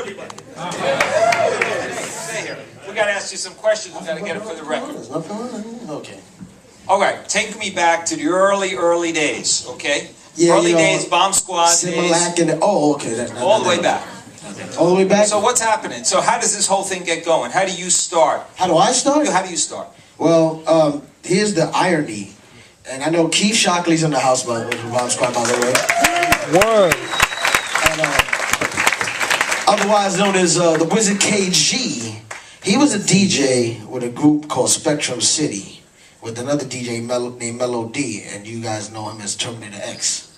everybody. Stay here. We got to ask you some questions. We got to get it for the record. Okay. All right, take me back to the early days, okay? Yeah, early days, Bomb Squad Similac days. and all the way back. All the way back? So what's happening? So how does this whole thing get going? How do you start? How do I start? How do you start? Well, here's the irony. And I know Keith Shockley's in the house, by Bomb Squad, by the way. Word. And, otherwise known as the Wizard KG. He was a DJ with a group called Spectrum City with another DJ named Mellow D, and you guys know him as Terminator X.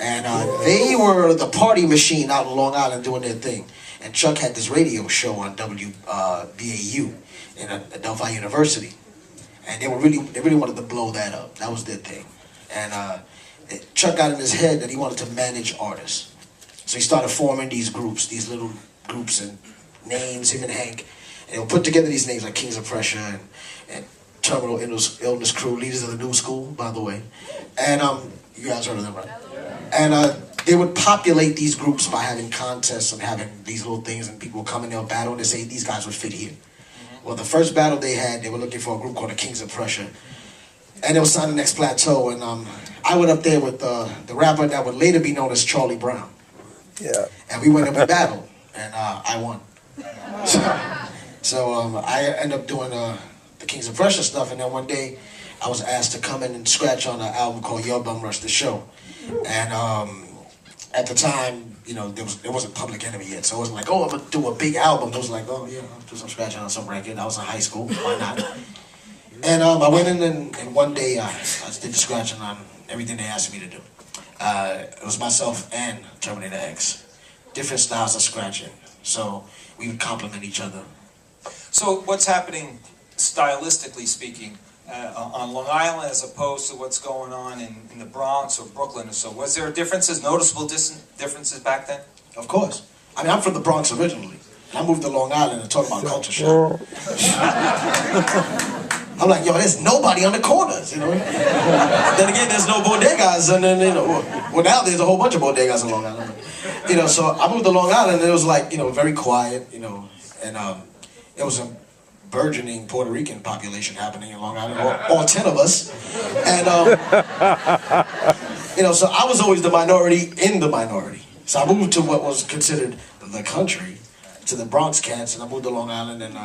And they were the party machine out in Long Island doing their thing. And Chuck had this radio show on WBAU in Adelphi University. And they really wanted to blow that up. That was their thing. And Chuck got in his head that he wanted to manage artists. So he started forming these groups, these little groups and names, him and Hank. And he'll put together these names like Kings of Pressure and Terminal Illness Crew, Leaders of the New School, by the way. And you guys heard of them, right? And they would populate these groups by having contests and having these little things, and people would come and they'll battle and they say these guys would fit here. Well, the first battle they had, they were looking for a group called the Kings of Pressure. And it was signed the Next Plateau, and I went up there with the rapper that would later be known as Charlie Brown. Yeah. And we went and we battled, and I won. So I ended up doing the Kings of Pressure stuff, and then one day I was asked to come in and scratch on an album called Your Bum Rush the Show. And at the time, you know, there wasn't Public Enemy yet, so it wasn't like, oh, I'm gonna do a big album. It was like, oh yeah, I'll do some scratching on some record. I was in high school, why not? And I went in and one day I did the scratching on everything they asked me to do. It was myself and Terminator X. Different styles of scratching, so we would complement each other. So what's happening, stylistically speaking, on Long Island as opposed to what's going on in the Bronx or Brooklyn or so? Was there differences, noticeable differences back then? Of course. I mean, I'm from the Bronx originally. And I moved to Long Island to talk about culture shock. I'm like, yo, there's nobody on the corners, you know? Then again, there's no bodegas, and then, you know, well, now there's a whole bunch of bodegas in Long Island. You know, so I moved to Long Island, and it was like, you know, very quiet, you know, and it was a burgeoning Puerto Rican population happening in Long Island, all 10 of us. And, you know, so I was always the minority in the minority. So I moved to what was considered the country, to the Bronx cats, and I moved to Long Island. And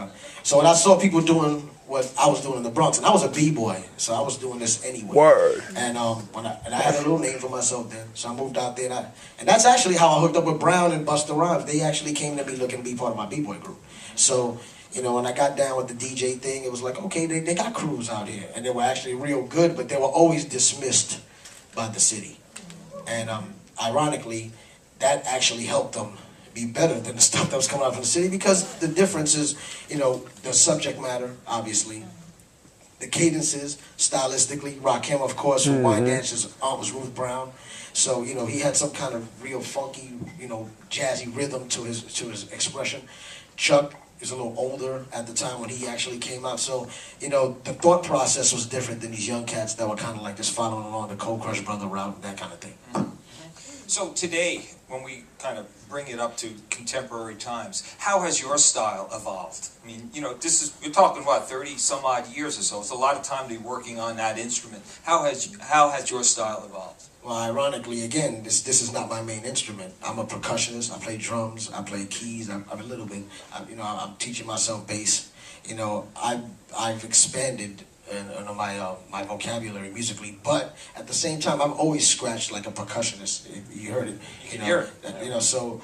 so when I saw people doing what I was doing in the Bronx, and I was a b-boy, so I was doing this anyway. Word. And I had a little name for myself then, so I moved out there, and that's actually how I hooked up with Brown and Busta Rhymes. They actually came to me looking to be part of my b-boy group. So, you know, when I got down with the DJ thing, it was like, okay, they got crews out here, and they were actually real good, but they were always dismissed by the city. And ironically, that actually helped them be better than the stuff that was coming out from the city, because the difference is, you know, the subject matter, obviously, the cadences, stylistically. Rakim, of course, who wine dances, aunt was Ruth Brown. So, you know, he had some kind of real funky, you know, jazzy rhythm to his expression. Chuck is a little older at the time when he actually came out. So, you know, the thought process was different than these young cats that were kind of like just following along the Cold Crush Brother route, that kind of thing. So today, when we kind of bring it up to contemporary times, how has your style evolved? I mean, you know, you're talking, what, 30 some odd years or so. It's a lot of time to be working on that instrument. How has your style evolved? Well, ironically, again, this is not my main instrument. I'm a percussionist. I play drums. I play keys. I'm a little bit. You know, I'm teaching myself bass. You know, I've expanded my vocabulary musically, but at the same time, I've always scratched like a percussionist. You heard it. You can hear it. You know, so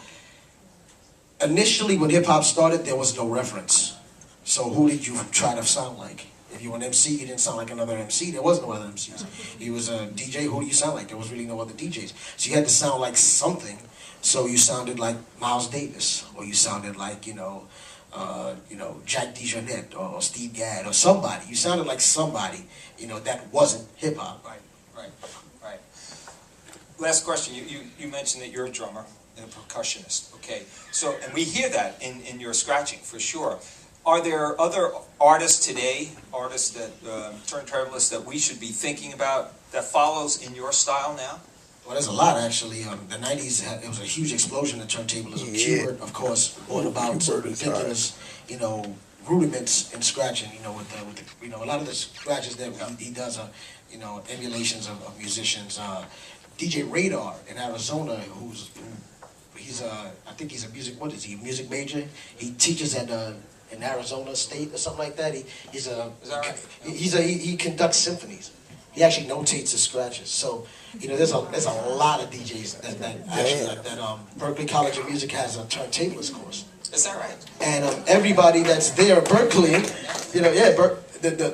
initially when hip hop started, there was no reference. So who did you try to sound like? If you were an MC, you didn't sound like another MC. There was no other MCs. He was a DJ. Who do you sound like? There was really no other DJs. So you had to sound like something. So you sounded like Miles Davis, or you sounded like, you know, Jack DeJohnette or Steve Gadd or somebody. You sounded like somebody, you know, that wasn't hip hop. Right. Last question. You mentioned that you're a drummer and a percussionist. Okay. So, and we hear that in your scratching for sure. Are there other artists today, artists that turntablists that we should be thinking about that follows in your style now? Well, there's a lot actually. The '90s, it was a huge explosion in turntablism. Qbert, of course, brought about some ridiculous, rudiments in scratching. With the a lot of the scratches that he does are, emulations of musicians. DJ Radar in Arizona, I think he's a music major. He teaches at in Arizona State or something like that. Is that right? He conducts symphonies. He actually notates his scratches. So, there's a lot of DJs that actually Berklee College of Music has a turntablist course. Is that right? And everybody that's there at Berklee,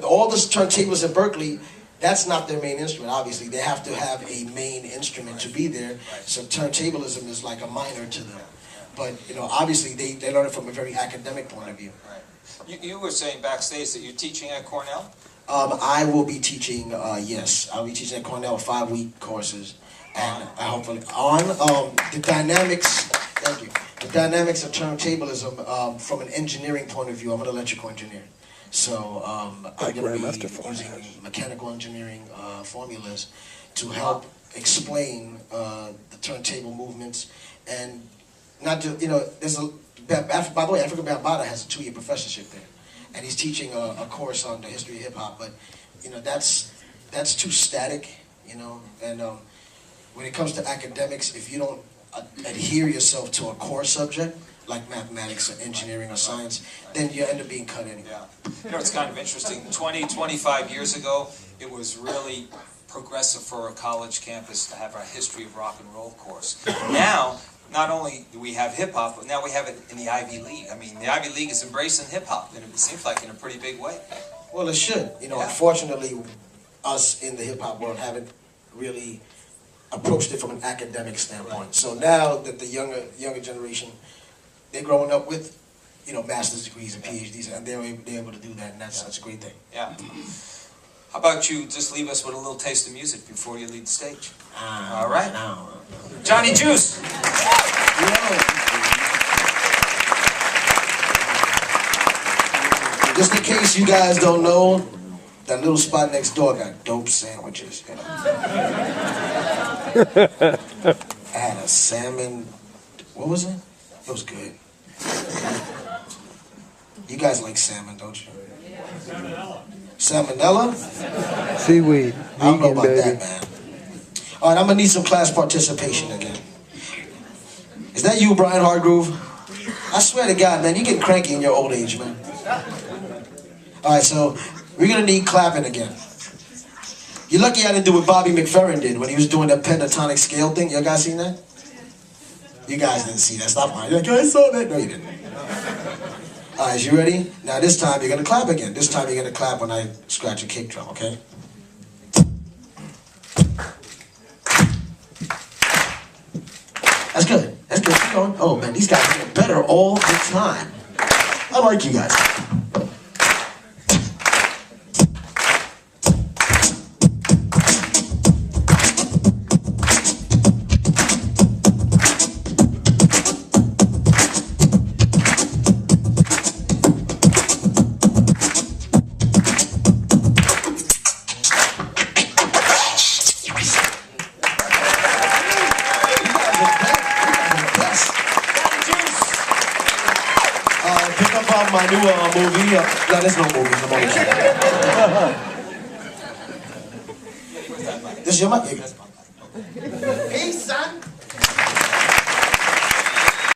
all the turntablists at Berklee, that's not their main instrument. Obviously, they have to have a main instrument to be there. So turntablism is like a minor to them. But obviously, they learn it from a very academic point of view. Right. You were saying backstage that you're teaching at Cornell? I will be teaching. Yes, I'll be teaching at Cornell 5-week courses, and hopefully on the dynamics. Thank you. The dynamics of turntablism from an engineering point of view. I'm an electrical engineer. So I'm going to be using mechanical engineering formulas to help explain the turntable movements, and not just there's a. By the way, Africa Bambaataa has a 2-year professorship there, and he's teaching a course on the history of hip hop. But that's too static, And when it comes to academics, if you don't adhere yourself to a core subject, like mathematics or engineering or science, then you end up being cut anyway. Yeah. It's kind of interesting. 25 years ago, it was really progressive for a college campus to have a history of rock and roll course. Now, not only do we have hip hop, but now we have it in the Ivy League. I mean, the Ivy League is embracing hip hop, and it seems like in a pretty big way. Well, it should. Unfortunately, us in the hip hop world haven't really approached it from an academic standpoint. So now that the younger generation, they're growing up with, master's degrees and PhDs, and they're able to do that, and that's a great thing. Yeah. How about you just leave us with a little taste of music before you leave the stage? All right. Johnny Juice. Just in case you guys don't know, that little spot next door got dope sandwiches. I had a salmon. What was it? It was good. You guys like salmon, don't you? Salmonella? Seaweed. I don't know about that, man. All right, I'm gonna need some class participation again. Is that you, Brian Hargrove? I swear to God, man, you're getting cranky in your old age, man. All right, so we're gonna need clapping again. You're lucky I didn't do what Bobby McFerrin did when he was doing that pentatonic scale thing. You guys seen that? You guys didn't see that. Stop lying. You're like, I saw that. No, you didn't. All right, you ready? Now this time you're gonna clap again. This time you're gonna clap when I scratch a kick drum, okay? That's good. That's good. Keep going. Oh man, these guys are getting better all the time. I like you guys. My new movie. No, there's no movie. I'm only kidding. This is your mic?